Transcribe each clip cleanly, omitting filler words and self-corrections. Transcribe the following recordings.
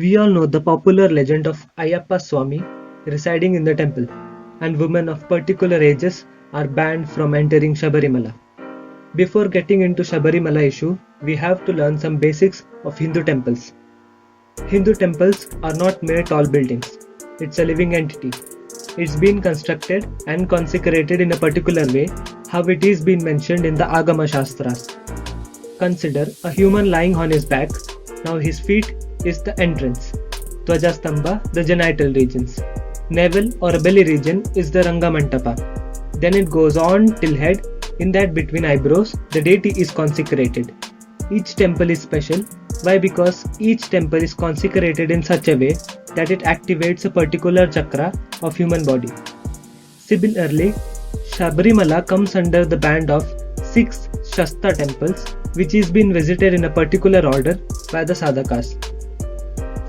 We all know the popular legend of Ayyappa Swami residing in the temple, and women of particular ages are banned from entering Shabarimala. Before getting into Shabarimala issue, we have to learn some basics of Hindu temples. Hindu temples are not mere tall buildings, it's a living entity. It's been constructed and consecrated in a particular way, how it is been mentioned in the Agama Shastras. Consider a human lying on his back. Now his feet is the entrance. Dvajastambha, the genital regions. Navel or belly region is the Rangamantapa. Then it goes on till head. In that between eyebrows, the deity is consecrated. Each temple is special. Why? Because each temple is consecrated in such a way that it activates a particular chakra of human body. Similarly, Shabarimala comes under the band of 6 Shasta temples, which is been visited in a particular order by the sadhakas.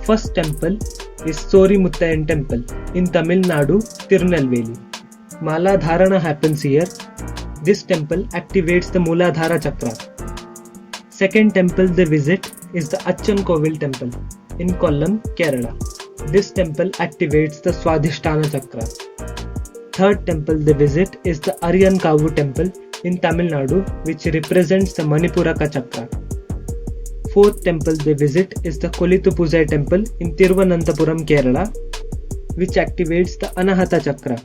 First temple is Sorimuttayan temple in Tamil Nadu, Tirunelveli. Mala Dharana happens here. This temple activates the Muladhara chakra. Second temple they visit is the Achan Kovil temple in Kollam, Kerala. This temple activates the Swadhisthana chakra. Third temple they visit is the Aryankavu temple in Tamil Nadu, which represents the Manipuraka chakra. Fourth temple they visit is the Kolithupuzhai temple in Thiruvananthapuram, Kerala, which activates the Anahata chakra.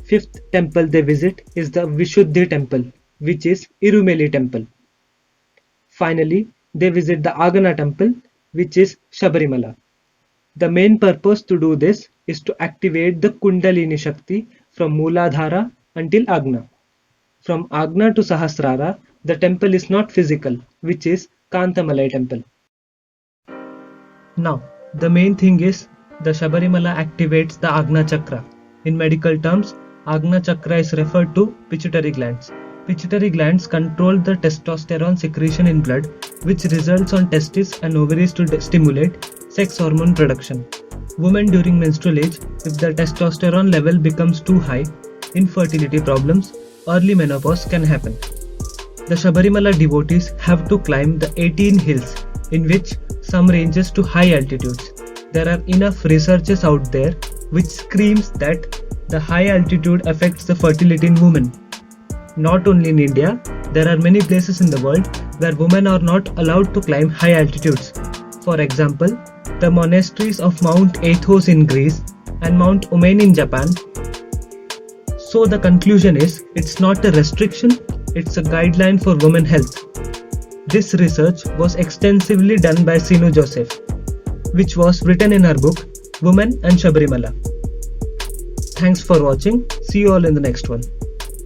Fifth temple they visit is the Vishuddhi temple, which is Irumeli temple. Finally, they visit the Agana temple, which is Shabarimala. The main purpose to do this is to activate the Kundalini Shakti from Mooladhara until Agna. From Agna to Sahasrara, the temple is not physical, which is Kantamalai temple. Now, the main thing is the Shabarimala activates the Agna chakra. In medical terms, Agna chakra is referred to pituitary glands. Pituitary glands control the testosterone secretion in blood, which results on testes and ovaries to stimulate sex hormone production. Women during menstrual age, if the testosterone level becomes too high, infertility problems, early menopause can happen. The Shabarimala devotees have to climb the 18 hills, in which some ranges to high altitudes. There are enough researches out there which screams that the high altitude affects the fertility in women. Not only in India, there are many places in the world where women are not allowed to climb high altitudes. For example, the monasteries of Mount Athos in Greece and Mount Omane in Japan. So the conclusion is, it's not a restriction, it's a guideline for women health. This research was extensively done by Sinu Joseph, which was written in her book, Women and Shabarimala. Thanks for watching. See you all in the next one.